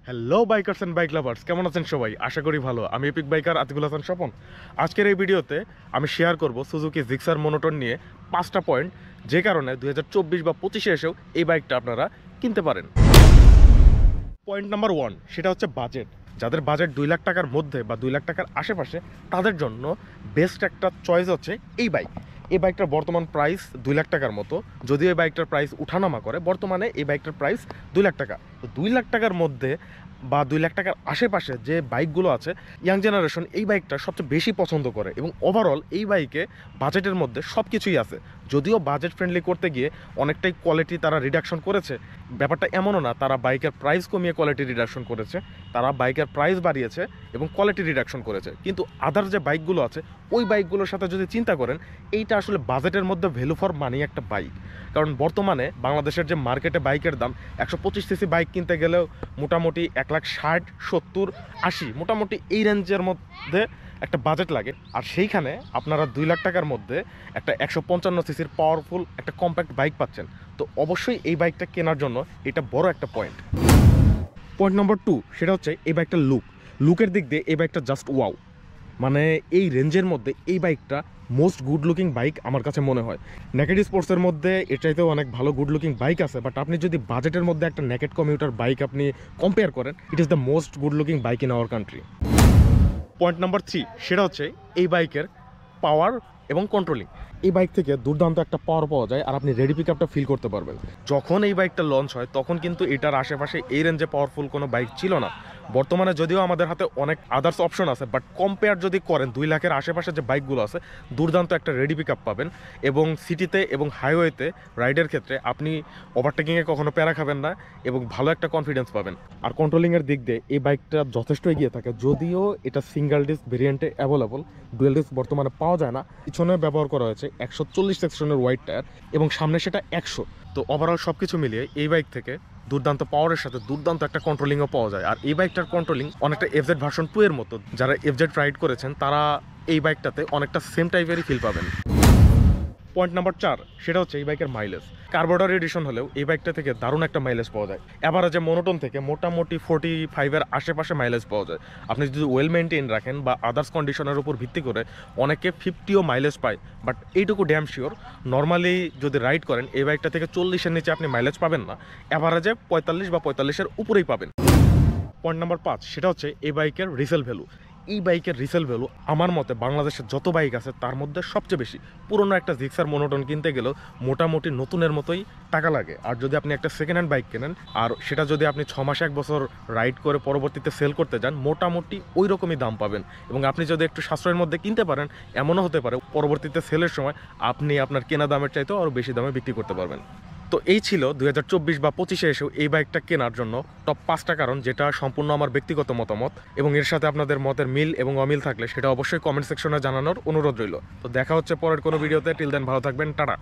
Hello bikers and bike lovers, কেমন আছেন সবাই? আশা করি ভালো। আমি এপিক বাইকার আতিকুল হাসান স্বপন। আজকের এই ভিডিওতে আমি শেয়ার করব সুজুকি জিক্সার মনোটন নিয়ে 5টা পয়েন্ট, যে কারণে 2024 বা 25-এ এসেও এই বাইকটা আপনারা কিনতে পারেন। পয়েন্ট নাম্বার 1, সেটা হচ্ছে বাজেট। যাদের বাজেট 2 লাখ টাকার মধ্যে বা 2 লাখ টাকার আশেপাশে, তাদের জন্য বেস্ট একটা চয়েস হচ্ছে এই বাইক। এই বাইকটার বর্তমান প্রাইস 2 লাখ টাকার মতো, যদিও এই বাইকটার প্রাইস উঠানামা করে। বর্তমানে এই বাইকটার প্রাইস 2 লাখ টাকা। তো 2 লাখ টাকার মধ্যে বা 2 লাখ টাকার আশেপাশে যে বাইকগুলো আছে, ইয়াং জেনারেশন এই বাইকটা সবচেয়ে বেশি পছন্দ করে এবং ওভারঅল এই বাইকে বাজেটের মধ্যে সব কিছুই আছে। যদিও বাজেট ফ্রেন্ডলি করতে গিয়ে অনেকটাই কোয়ালিটি তারা রিডাকশন করেছে। ব্যাপারটা এমনও না তারা বাইকের প্রাইস কমিয়ে কোয়ালিটি রিডাকশন করেছে, তারা বাইকের প্রাইস বাড়িয়েছে এবং কোয়ালিটি রিডাকশন করেছে। কিন্তু আদার যে বাইকগুলো আছে, ওই বাইকগুলোর সাথে যদি চিন্তা করেন, এইটা আসলে বাজেটের মধ্যে ভ্যালু ফর মানি একটা বাইক। কারণ বর্তমানে বাংলাদেশের যে মার্কেটে বাইকের দাম, 125 সিসি বাইক কিনতে গেলেও মোটামুটি 1,60,000, 70, 80, মোটামুটি এই রেঞ্জের মধ্যে একটা বাজেট লাগে। আর সেইখানে আপনারা 2 লাখ টাকার মধ্যে একটা 155 সিসির পাওয়ারফুল একটা কম্প্যাক্ট বাইক পাচ্ছেন। তো অবশ্যই এই বাইকটা কেনার জন্য এটা বড় একটা পয়েন্ট। পয়েন্ট নম্বর 2, সেটা হচ্ছে এই বাইকটার লুকের দিক দিয়ে এই বাইকটা জাস্ট ওয়াও। মানে এই রেঞ্জের মধ্যে এই বাইকটা মোস্ট গুড লুকিং বাইক আমার কাছে মনে হয়। নেকেড স্পোর্টসের মধ্যে এর চাইতেও অনেক ভালো গুড লুকিং বাইক আছে, বাট আপনি যদি বাজেটের মধ্যে একটা নেকেড কমিউটার বাইক আপনি কম্পেয়ার করেন, it is the most good looking bike in our country. Point number 3, সেটা হচ্ছে এই বাইকের পাওয়ার এবং কন্ট্রোলিং। এই বাইক থেকে দুর্দান্ত একটা পাওয়ার পাওয়া যায়, আর আপনি রেডি পিক আপটা ফিল করতে পারবেন। যখন এই বাইকটা লঞ্চ হয় তখন কিন্তু এটার আশেপাশে এই রেঞ্জে পাওয়ারফুল কোনো বাইক ছিল না। বর্তমানে যদিও আমাদের হাতে অনেক আদার্স অপশন আছে, বাট কম্পেয়ার যদি করেন 2 লাখের আশেপাশে যে বাইকগুলো আছে, দুর্দান্ত একটা রেডি পিক আপ পাবেন এবং সিটিতে এবং হাইওয়েতে রাইডের ক্ষেত্রে আপনি ওভারটেকিংয়ে কখনো প্যারা খাবেন না এবং ভালো একটা কনফিডেন্স পাবেন। আর কন্ট্রোলিংয়ের দিক দিয়ে এই বাইকটা যথেষ্ট এগিয়ে থাকে। যদিও এটা সিঙ্গেল ডিস্ক ভেরিয়েন্টে অ্যাভেলেবল, ডুয়েল ডিস্ক বর্তমানে পাওয়া যায় না। পিছনে ব্যবহার করা হয়েছে 140 সেকশনের ওয়াইড টায়ার এবং সামনে সেটা 100। তো ওভারঅল সব কিছু মিলিয়ে এই বাইক থেকে দুর্দান্ত পাওয়ারের সাথে দুর্দান্ত একটা কন্ট্রোলিংও পাওয়া যায়। আর এই বাইকটার কন্ট্রোলিং অনেকটা এফজেড ভার্সন 2 এর মতো। যারা এফজেড রাইড করেছেন তারা এই বাইকটাতে অনেকটা সেম টাইপেরই ফিল পাবেন। পয়েন্ট নাম্বার 4, সেটা হচ্ছে এই বাইকের মাইলেজ। কার্বোরেটর এডিশন হলেও এই বাইকটা থেকে দারুণ একটা মাইলেজ পাওয়া যায়। এভারেজে মনোটন থেকে মোটামুটি 45-এর আশেপাশে মাইলেজ পাওয়া যায়। আপনি যদি ওয়েল মেনটেন রাখেন বা আদার্স কন্ডিশনের উপর ভিত্তি করে অনেকে 50ও মাইলেজ পায়, বাট এইটুকু ড্যাম শিওর নর্মালি যদি রাইড করেন এই বাইকটা থেকে 40-এর নিচে আপনি মাইলেজ পাবেন না। এভারেজে 45 বা 45-এর উপরেই পাবেন। পয়েন্ট নাম্বার 5, সেটা হচ্ছে এই বাইকের রিসেল ভ্যালু। এই বাইকের রিসেল ভ্যালু আমার মতে বাংলাদেশের যত বাইক আছে তার মধ্যে সবচেয়ে বেশি। পুরোনো একটা জিক্সার মনোটন কিনতে গেলেও মোটামুটি নতুনের মতোই টাকা লাগে। আর যদি আপনি একটা সেকেন্ড হ্যান্ড বাইক কেনেন আর সেটা যদি আপনি 6 মাস 1 বছর রাইড করে পরবর্তীতে সেল করতে যান, মোটামুটি ওই রকমই দাম পাবেন। এবং আপনি যদি একটু সাশ্রয়ের মধ্যে কিনতে পারেন, এমনও হতে পারে পরবর্তীতে সেলের সময় আপনি আপনার কেনা দামের চাইতেও আরও বেশি দামে বিক্রি করতে পারবেন। তো এই ছিল 2024 বা 25-এ এসেও এই বাইকটা কেনার জন্য টপ 5টা কারণ, যেটা সম্পূর্ণ আমার ব্যক্তিগত মতামত। এবং এর সাথে আপনাদের মতের মিল এবং অমিল থাকলে সেটা অবশ্যই কমেন্ট সেকশনে জানানোর অনুরোধ রইল। তো দেখা হচ্ছে পরের কোনো ভিডিওতে। টিল দেন ভালো থাকবেন, টাটা।